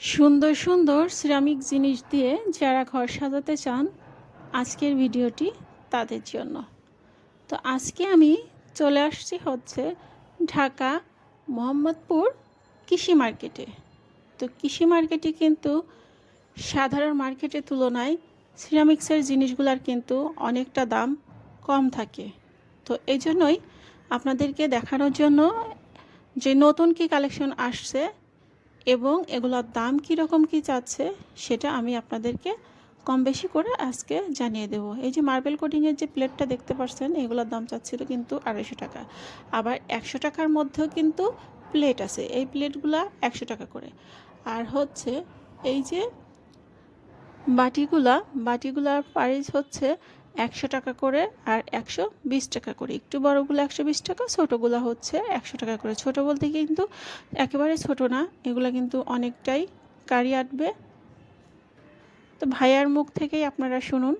সুন্দর সুন্দর সিরামিক জিনিস দিয়ে যারা ঘর সাজাতে চান আজকের ভিডিওটি তাদের জন্য। তো আজকে আমি চলে আসছি হচ্ছে ঢাকা মোহাম্মদপুর কৃষি মার্কেটে। তো কৃষি মার্কেটে কিন্তু সাধারণ মার্কেটের তুলনায় সিরামিক্সের জিনিসগুলোর কিন্তু অনেকটা দাম কম থাকে। তো এই জন্যই আপনাদেরকে দেখানোর জন্য যে নতুন কি কালেকশন আসছে এবং এগুলোর দাম কীরকম কী চাচ্ছে সেটা আমি আপনাদেরকে কম বেশি করে আজকে জানিয়ে দেব। এই যে মার্বেল কোটিংয়ের যে প্লেটটা দেখতে পাচ্ছেন এগুলোর দাম চাচ্ছিল কিন্তু 250 টাকা। আবার 100 টাকার মধ্যেও কিন্তু প্লেট আছে, এই প্লেটগুলা 100 টাকা করে। আর হচ্ছে এই যে বাটিগুলার প্রাইস হচ্ছে 100 টাকা করে আর 120 টাকা করে। একটু বড়গুলো 120 টাকা, ছোটোগুলো হচ্ছে 100 টাকা করে। ছোটো বলতে কিন্তু একেবারে ছোট না, এগুলো কিন্তু অনেকটাই কারি আটবে। তো ভাইয়ার মুখ থেকেই আপনারা শুনুন।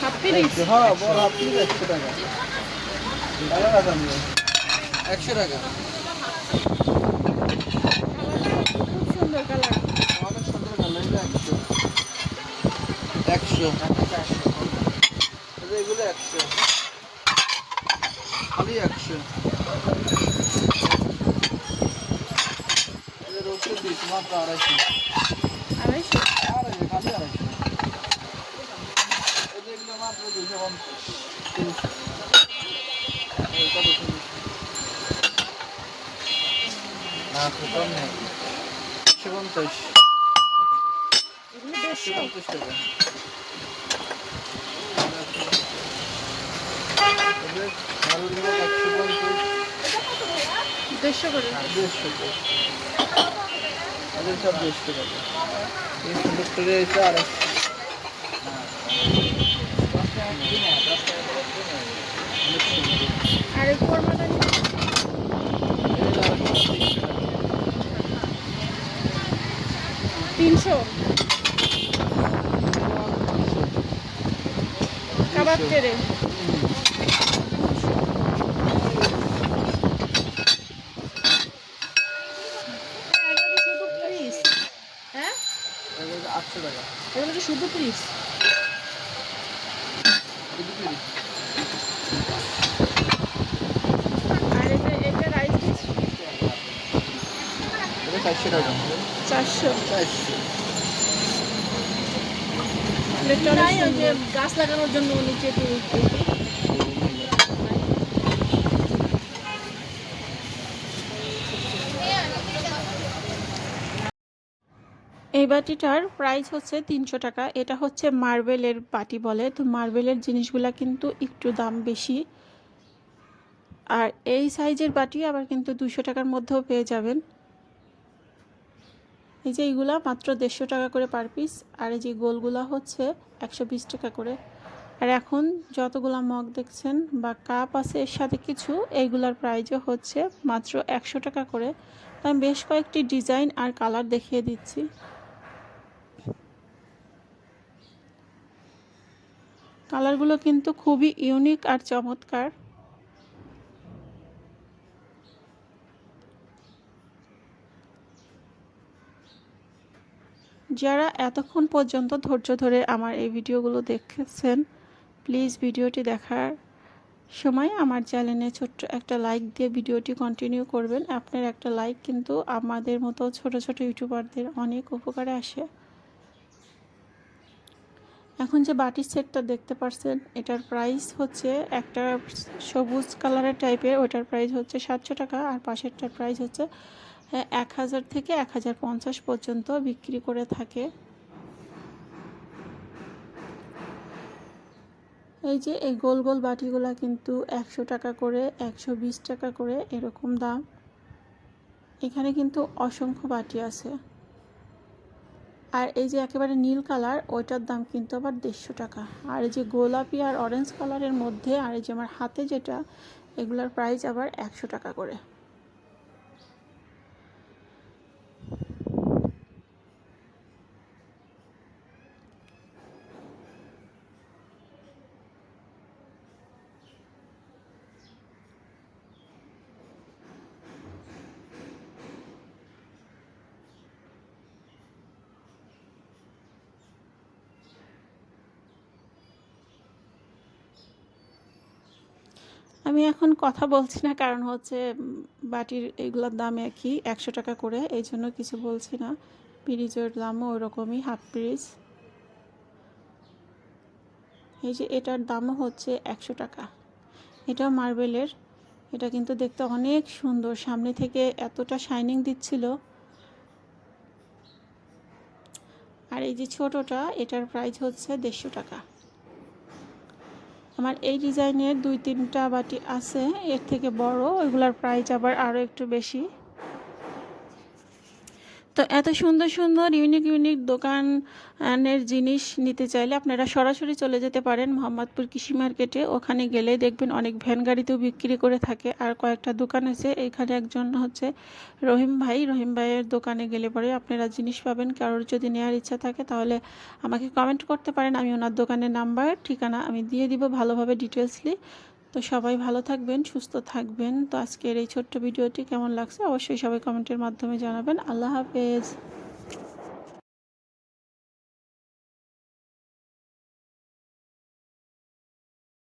হাফ পিস 100 টাকা। খুব সুন্দর কালার। অনেক সুন্দর কালার। 100 এগুলো 100 খালি 100 এদের ওষুধ দিচ্ছি মাত্র 250 খালি 250 এগুলো মাত্র 250 না কম নেই 150 150 টাকা। আলুগুলো 150 150 করে। 150 টাকা। এদের সব 150 টাকা। এই সুন্দর করে এসে আর আর এই কোরমাটা 300 কাবাব টেরে। হ্যাঁ 800 টাকা। এগুলো কি শুধু পিস? আর এটা রাইস পিস 400 টাকা। 400। 400 প্লেটটাই ওই যে গাছ লাগানোর জন্য নিচে এই বাটিটার প্রাইস হচ্ছে 300 টাকা। এটা হচ্ছে মার্বেলের বাটি বলে। তো মার্বেলের জিনিসগুলা কিন্তু একটু দাম বেশি। আর এই সাইজের বাটি আবার কিন্তু 200 টাকার মধ্যেও পেয়ে যাবেন। এই যে এইগুলা মাত্র 150 টাকা করে পার পিস। আর এই যে গোলগুলা হচ্ছে 120 টাকা করে। আর এখন যতগুলা মগ দেখছেন বা কাপ আছে এর সাথে কিছু, এইগুলার প্রাইসও হচ্ছে মাত্র 100 টাকা করে। তো আমি বেশ কয়েকটি ডিজাইন আর কালার দেখিয়ে দিচ্ছি। কালারগুলো কিন্তু খুবই ইউনিক আর চমৎকার। যারা এতক্ষণ পর্যন্ত ধৈর্য ধরে আমার এই ভিডিওগুলো দেখেছেন, প্লিজ ভিডিওটি দেখার সময় আমার চ্যানেলে ছোট্ট একটা লাইক দিয়ে ভিডিওটি কন্টিনিউ করবেন। আপনার একটা লাইক কিন্তু আমাদের মতো ছোট ছোট ইউটিউবারদের অনেক উপকারে আসে। এখন যে বাটির সেটটা দেখতে পাচ্ছেন এটার প্রাইস হচ্ছে একটা সবুজ কালারের টাইপের, ওটার প্রাইস হচ্ছে 700 টাকা। আর পাশেরটার প্রাইস হচ্ছে 1000 থেকে 1050 পর্যন্ত বিক্রি করে থাকে। এই যে এই গোল গোল বাটিগুলা কিন্তু 100 টাকা করে, 120 টাকা করে এরকম দাম। এখানে কিন্তু অসংখ্য বাটি আছে। আর এই যে একেবারে নীল কালার ওইটার দাম কিন্তু আবার 150 টাকা। আর এই যে গোলাপি আর অরেঞ্জ কালারের মধ্যে আর এই যে আমার হাতে যেটা, এগুলার প্রাইস আবার 100 টাকা করে। আমি এখন কথা বলছি না, কারণ হচ্ছে বাটির এগুলোর দাম একই 100 টাকা করে, এই জন্য কিছু বলছি না। পিরিজের দামও ওরকমই, হাফ পিরিজ। এই যে এটার দামও হচ্ছে 100 টাকা। এটা মার্বেলের, এটা কিন্তু দেখতে অনেক সুন্দর, সামনে থেকে এতটা শাইনিং দিচ্ছিল। আর এই যে ছোটোটা, এটার প্রাইস হচ্ছে 150 টাকা। আমার এই ডিজাইনের 2-3টা বাটি আছে এর থেকে বড়, ওইগুলোর প্রাইস আবার আরও একটু বেশি। তো এত সুন্দর সুন্দর ইউনিক দোকানের জিনিস নিতে চাইলে আপনারা সরাসরি চলে যেতে পারেন মোহাম্মদপুর কৃষি মার্কেটে। ওখানে গেলে দেখবেন অনেক ভ্যান গাড়িতেও বিক্রি করে থাকে। আর কয়েকটা দোকান আছে, এখানে একজন হচ্ছে রহিম ভাইয়ের দোকানে গেলে পরে আপনারা জিনিস পাবেন। কারোর যদি নেওয়ার ইচ্ছা থাকে তাহলে আমাকে কমেন্ট করতে পারেন, আমি ওনার দোকানের নাম্বার ঠিকানা আমি দিয়ে দিব ভালোভাবে ডিটেলসলি। তো সবাই ভালো থাকবেন, সুস্থ থাকবেন। তো আজকের এই ছোট্ট ভিডিওটি কেমন লাগছে অবশ্যই সবাই কমেন্টের মাধ্যমে জানাবেন। আল্লাহ হাফেজ।